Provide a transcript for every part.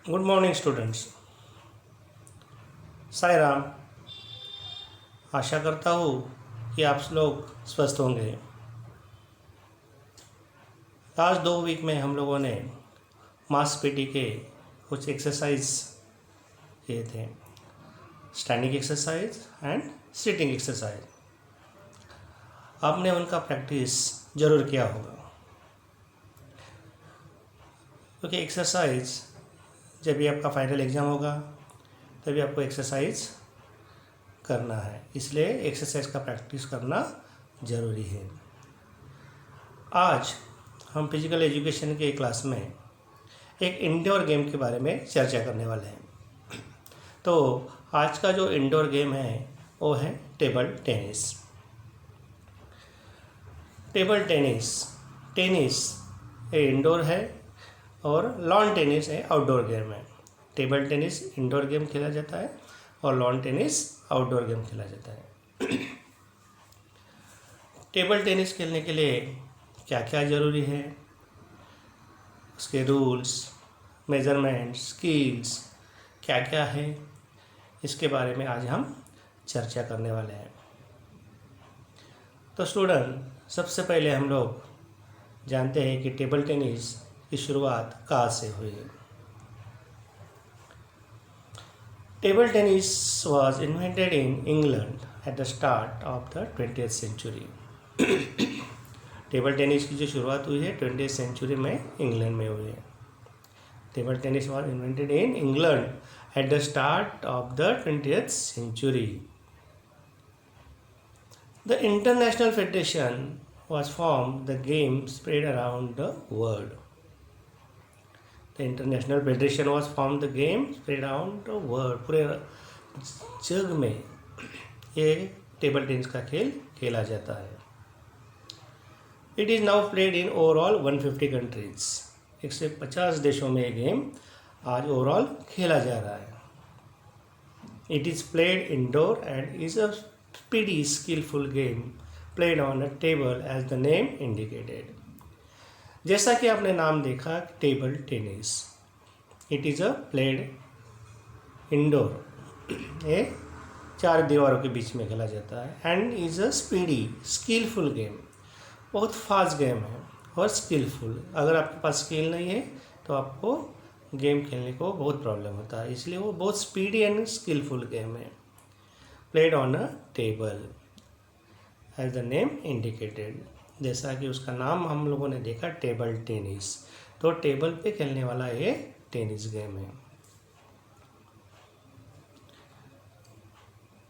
Good morning students. Sai Ram. आशा करता हूँ कि आप लोग स्वस्थ होंगे। लास्ट 2 वीक में हम लोगों ने मांसपेशी के कुछ एक्सरसाइज किए थे, standing exercise and sitting exercise. आपने उनका प्रैक्टिस ज़रूर किया होगा, क्योंकि एक्सरसाइज जब भी आपका फाइनल एग्ज़ाम होगा तभी आपको एक्सरसाइज करना है, इसलिए एक्सरसाइज का प्रैक्टिस करना ज़रूरी है। आज हम फिजिकल एजुकेशन के क्लास में एक इंडोर गेम के बारे में चर्चा करने वाले हैं। तो आज का जो इंडोर गेम है वो है टेबल टेनिस। टेबल टेनिस ये इंडोर है और लॉन टेनिस है आउटडोर गेम है। टेबल टेनिस इंडोर गेम खेला जाता है और लॉन टेनिस आउटडोर गेम खेला जाता है। टेबल टेनिस खेलने के लिए क्या क्या ज़रूरी है, उसके रूल्स, मेजरमेंट, स्किल्स क्या क्या है, इसके बारे में आज हम चर्चा करने वाले हैं। तो स्टूडेंट, सबसे पहले हम लोग जानते हैं कि टेबल टेनिस की शुरुआत कहाँ से हुई। Table tennis was invented in England at the start of the 20th century। Table tennis की जो शुरुआत हुई है 20th सेंचुरी में इंग्लैंड में हुई है। Table tennis was invented in England at the start of the 20th century। The International Federation was formed, the game spread around the world। The International Federation was formed, the game spread around the world। पूरे जग में ये table tennis का खेल खेला जाता है। It is now played in overall 150 countries। 150 देशों में ये गेम आज ओवरऑल खेला जा रहा है। It is played indoor and is a speedy, skillful game played on a table as the name indicated। जैसा कि आपने नाम देखा table tennis, it is a played indoor. ये 4 दीवारों के बीच में खेला जाता है and is a speedy skilful game. बहुत फास्ट गेम है और स्किलफुल। अगर आपके पास स्किल नहीं है तो आपको गेम खेलने को बहुत प्रॉब्लम होता है, इसलिए वो बहुत स्पीडी एंड स्किलफुल गेम है। Played on a table as the name indicated, जैसा कि उसका नाम हम लोगों ने देखा टेबल टेनिस, तो टेबल पे खेलने वाला ये टेनिस गेम है।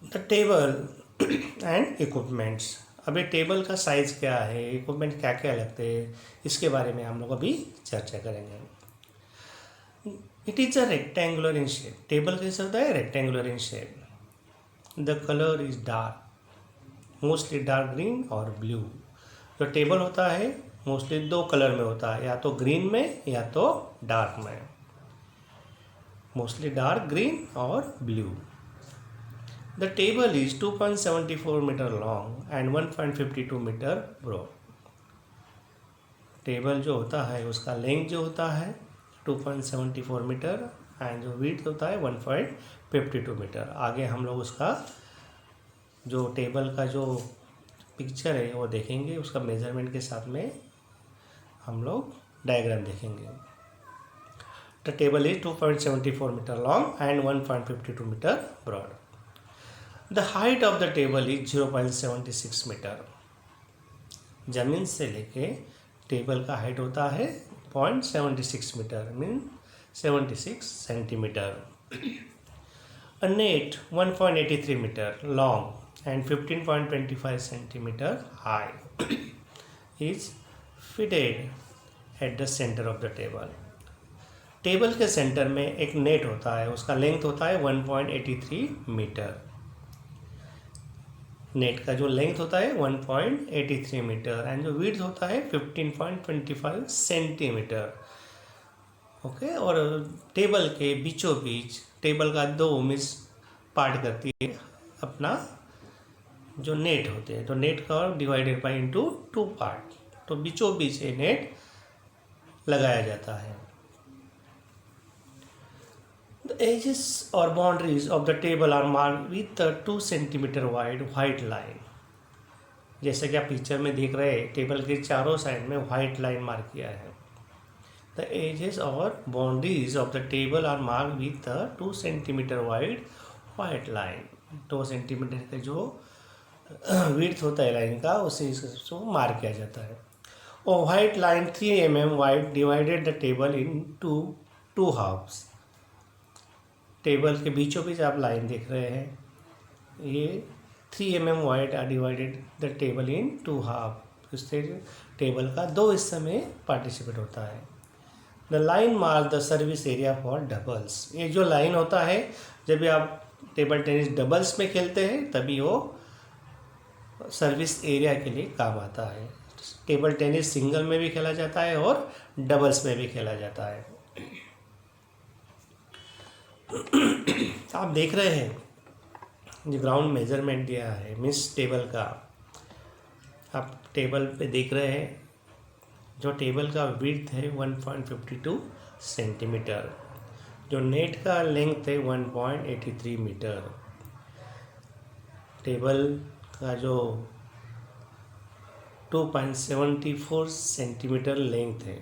The table and equipments. अब ये टेबल का साइज़ क्या है, इक्विपमेंट क्या क्या लगते हैं, इसके बारे में हम लोग अभी चर्चा करेंगे। It is a rectangular in shape. Table कैसा होता है? Rectangular in shape. The colour is dark, mostly dark green और ब्लू। जो टेबल होता है मोस्टली 2 कलर में होता है, या तो ग्रीन में या तो डार्क में। मोस्टली डार्क ग्रीन और blue. The table is 2.74 meter long and 1.52 meter broad। Table जो होता है उसका लेंथ जो होता है 2.74 मीटर एंड जो विड्थ होता है 1.52 मीटर। आगे हम लोग उसका जो टेबल का जो पिक्चर है वो देखेंगे, उसका मेजरमेंट के साथ में हम लोग डायग्राम देखेंगे। The table is 2.74 metre long and 1.52 metre broad. The height of the table is 0.76 metre. जमीन से लेके टेबल का हाइट होता है 0.76 metre, mean 76 centimetre. A net 1.83 metre long and 15.25 centimetre high is fitted at the center of the table। Table के centre में एक net होता है, उसका लेंथ होता है 1.83 मीटर। नेट का जो लेंथ होता है 1.83 मीटर एंड जो विड्थ होता है 15.25 सेंटीमीटर। ओके, और टेबल के बीचों बीच टेबल का 2 मिस पार्ट करती है अपना जो नेट होते हैं, तो नेट का डिवाइडेड बाई इंटू 2 पार्ट, तो बीचों बीच ये नेट लगाया जाता है। edges or boundaries of the table are marked with a 2 centimeter wide white line. जैसे कि आप पिक्चर में देख रहे हैं, टेबल के चारों साइड में व्हाइट लाइन मार्क किया है. द एजेस और boundaries of the table are mark with a 2 centimetre wide white line. 2 centimetre का जो विड्थ होता है लाइन का, उसे इसको मार्क किया जाता है. और white line 3 mm wide divided the table into halves. Table के बीचों बीच आप लाइन देख रहे हैं, ये 3 mm wide are divided the table in 2 half. इससे टेबल का 2 हिस्से में पार्टिसिपेट होता है. The line mark the service area for doubles. ये जो लाइन होता है, जब भी आप टेबल टेनिस डबल्स में खेलते हैं तभी वो सर्विस एरिया के लिए काम आता है. टेबल टेनिस सिंगल में भी खेला जाता है और डबल्स में भी खेला जाता है. आप देख रहे हैं जो ग्राउंड मेजरमेंट दिया है मीन्स टेबल का, आप टेबल पे देख रहे हैं. जो टेबल का विड्थ है 1.52 सेंटीमीटर, जो नेट का लेंथ है 1.83 मीटर. टेबल का जो 2.74 सेंटीमीटर लेंथ है,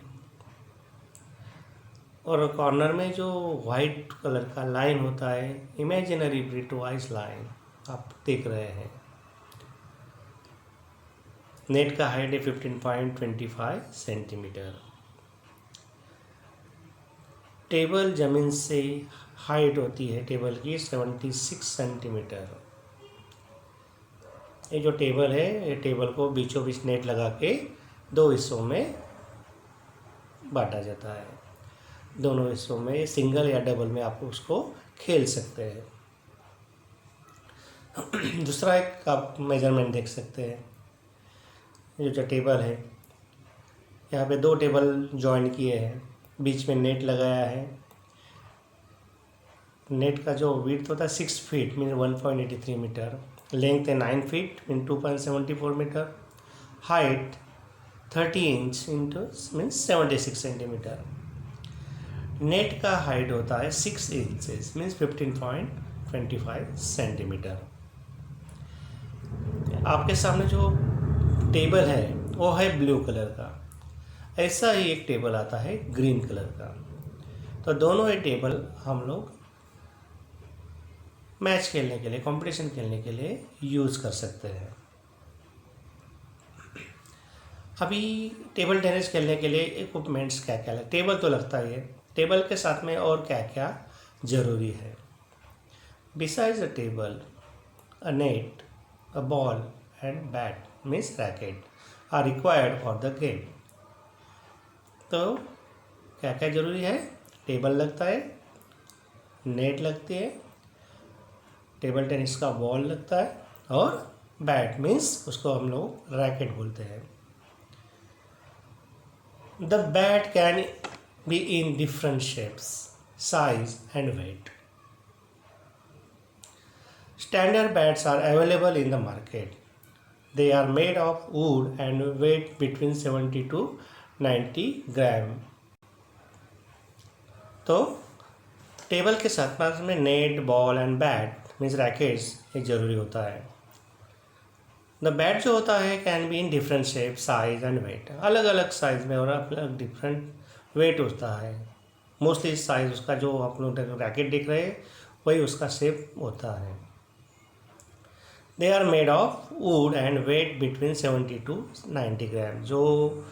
और कॉर्नर में जो वाइट कलर का लाइन होता है, इमेजिनरी ब्रिटवाइज लाइन आप देख रहे हैं. नेट का हाइट है 15.25 सेंटीमीटर. टेबल जमीन से हाइट होती है टेबल की 76 सेंटीमीटर. ये जो टेबल है, ये टेबल को बीचों बीच नेट लगा के 2 हिस्सों में बांटा जाता है. दोनों हिस्सों में सिंगल या डबल में आप उसको खेल सकते हैं. दूसरा एक आप मेजरमेंट देख सकते हैं. ये जो टेबल है, यहाँ पे 2 टेबल जॉइन किए हैं, बीच में नेट लगाया है. नेट का जो विड्थ होता है 6 फीट मीन 1.83 मीटर, लेंथ है 9 feet mean 2.74 metre, height 30 inch into means 76 centimetre. Net का हाइट होता है 6 इंचेस मीन्स 15.25 सेंटीमीटर. आपके सामने जो टेबल है वो है ब्लू कलर का. ऐसा ही एक टेबल आता है ग्रीन कलर का. तो दोनों ये टेबल हम लोग मैच खेलने के लिए, कंपटीशन खेलने के लिए यूज़ कर सकते हैं. अभी टेबल टेनिस खेलने के लिए इक्विपमेंट्स क्या क्या लगता है? टेबल तो लगता ही है, टेबल के साथ में और क्या क्या ज़रूरी है? Besides a table, a net, a ball and bat means racket are required for the game. तो क्या क्या ज़रूरी है? टेबल लगता है, नेट लगती है, टेबल टेनिस का बॉल लगता है, और बैट मीन्स उसको हम लोग रैकेट बोलते हैं. The bat can be in different shapes, size and weight. Standard bats are available in the market. They are made of wood and weight between 70 to 90 gram. तो table के साथ में net, ball and bat means rackets एक ज़रूरी होता है. The bat जो होता है can be in different shape, size and weight. अलग अलग साइज में और अलग डिफरेंट वेट होता है. मोस्टली साइज उसका जो आप लोग रैकेट देख रहे हैं वही उसका शेप होता है. They are made of wood and weight between 70 to 90 gram. जो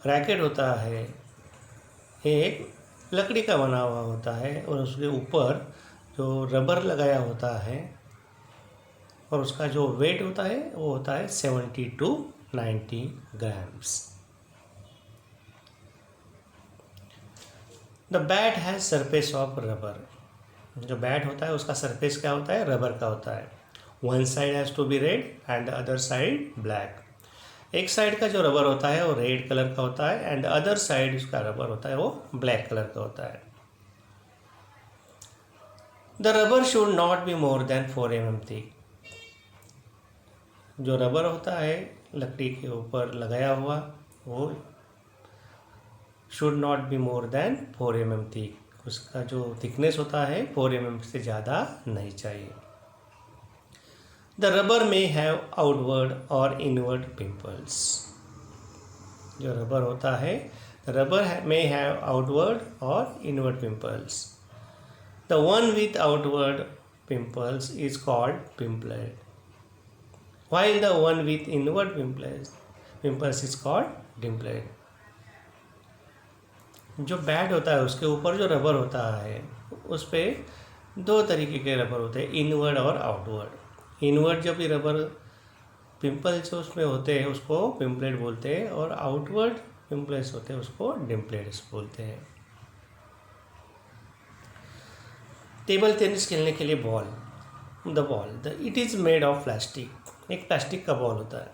रैकेट होता है ये एक लकड़ी का बना हुआ होता है, और उसके ऊपर जो रबर लगाया होता है, और उसका जो वेट होता है वो होता है 70 to 90 grams. The bat has surface of rubber. जो बैट होता है उसका सरफेस क्या होता है? रबर का होता है. One side has to be red and the other side black. एक साइड का जो रबर होता है वो रेड कलर का होता है, एंड अदर साइड उसका रबर होता है वो ब्लैक कलर का होता है. The rubber should not be more than 4 mm thick. जो रबर होता है लकड़ी के ऊपर लगाया हुआ वो should not be more than 4 mm thick उसका जो थिकनेस होता है 4 mm से ज़्यादा नहीं चाहिए। द रबर में हैव आउटवर्ड और इनवर्ड पिंपल्स। जो रबर होता है, रबर में हैव आउटवर्ड और inward pimples. The one with outward pimples is called pimplet, while the one with inward pimples is called dimplet। जो बैट होता है उसके ऊपर जो रबर होता है उस पर 2 तरीके के रबर होते हैं, इनवर्ड और आउटवर्ड। इनवर्ड जब भी रबर पिंपल्स उसमें होते हैं उसको पिंपलेट बोलते हैं, और आउटवर्ड पिंपल्स होते हैं उसको डिम्पलेट्स बोलते हैं। टेबल टेनिस खेलने के लिए ball, it is made of plastic, एक प्लास्टिक का बॉल होता है।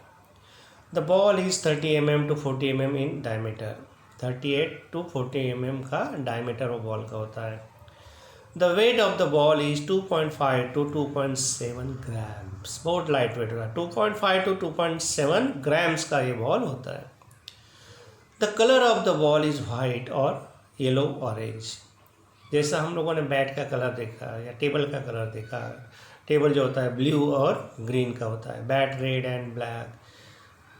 The ball is 30 mm to 40 mm in diameter, 38 to 40 mm का डायमीटर वो बॉल का होता है। The weight of the ball is 2.5 to 2.7 grams, बहुत लाइट वेट होता है। 2.5 to 2.7 ग्राम्स का ये बॉल होता है। The colour of the ball is white और येलो ऑरेंज। जैसा हम लोगों ने बैट का कलर देखा या टेबल का कलर देखा, टेबल जो होता है ब्लू और ग्रीन का होता है, बैट रेड एंड ब्लैक,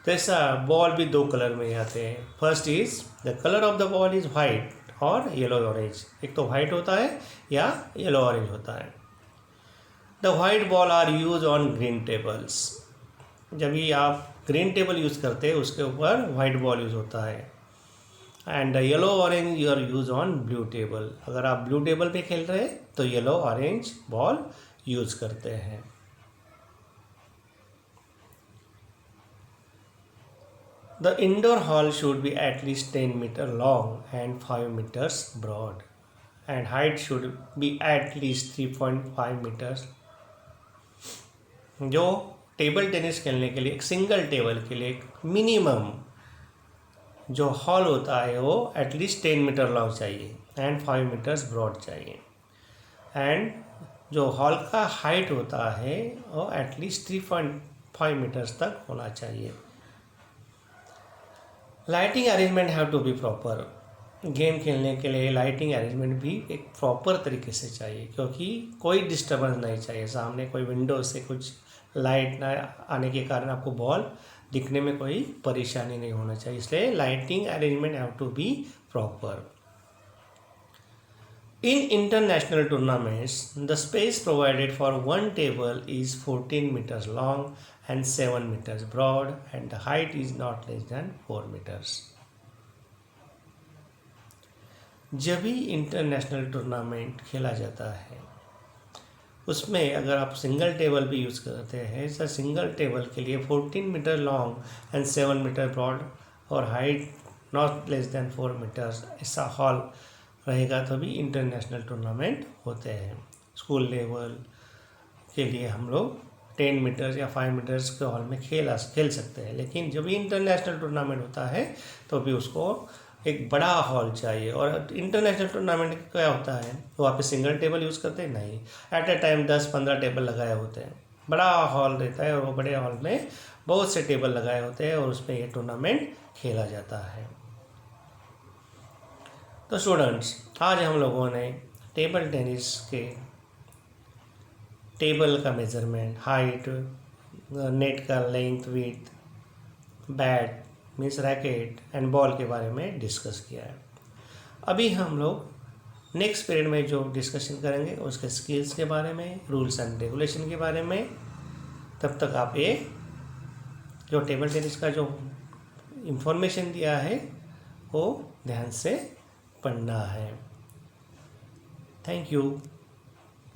जैसा बॉल भी 2 कलर में आते हैं। First is the colour of the ball is white और येलो ऑरेंज, एक तो वाइट होता है या येलो ऑरेंज होता है। The white ball are use on green tables, जब भी आप ग्रीन टेबल यूज़ करते हैं उसके ऊपर वाइट बॉल यूज़ होता है। And the yellow orange you are use on blue table, अगर आप ब्लू टेबल पे खेल रहे हैं तो येलो ऑरेंज बॉल यूज करते हैं। The indoor hall should be at least 10 metre long and 5 metres broad, and height should be at least 3.5 metres. जो टेबल टेनिस खेलने के लिए, एक सिंगल टेबल के लिए एक मिनिमम जो हॉल होता है वो एटलीस्ट 10 मीटर लॉन्ग चाहिए एंड 5 मीटर्स ब्रॉड चाहिए, एंड जो हॉल का हाइट होता है वो एटलीस्ट 3.5 मीटर्स तक होना चाहिए। Lighting arrangement have to be proper, game खेलने के लिए लाइटिंग अरेंजमेंट भी एक प्रॉपर तरीके से चाहिए, क्योंकि कोई डिस्टर्बेंस नहीं चाहिए, सामने कोई विंडो से कुछ लाइट ना आने के कारण आपको बॉल दिखने में कोई परेशानी नहीं होना चाहिए, इसलिए lighting arrangement have to be proper. In international tournaments, the space provided for one table is 14 meters long and 7 meters broad, and the height is not less than 4 meters. जब भी इंटरनेशनल टूर्नामेंट खेला जाता है उसमें अगर आप single table भी use करते हैं, सर सिंगल टेबल के लिए 14 metre long and 7 metre broad और height not less than 4 metres ऐसा हॉल रहेगा, तो भी इंटरनेशनल टूर्नामेंट होते हैं। स्कूल लेवल के लिए हम लोग 10 मीटर्स या 5 मीटर्स के हॉल में खेल सकते हैं, लेकिन जब भी इंटरनेशनल टूर्नामेंट होता है तो भी उसको एक बड़ा हॉल चाहिए। और इंटरनेशनल टूर्नामेंट क्या होता है, तो वहाँ पे सिंगल टेबल यूज़ करते हैं नहीं, एट ए टाइम 10-15 टेबल लगाए होते हैं, बड़ा हॉल रहता है और वो बड़े हॉल में बहुत से टेबल लगाए होते हैं और उसमें ये टूर्नामेंट खेला जाता है। तो स्टूडेंट्स, आज हम लोगों ने टेबल टेनिस के टेबल का मेज़रमेंट, हाइट, नेट का length, width, bat means racket and ball के बारे में डिस्कस किया है। अभी हम लोग नेक्स्ट पीरियड में जो डिस्कशन करेंगे उसके स्किल्स के बारे में, रूल्स एंड रेगुलेशन के बारे में। तब तक आप ये जो टेबल टेनिस का जो इंफॉर्मेशन दिया है वो ध्यान से पढ़ना है। Thank you.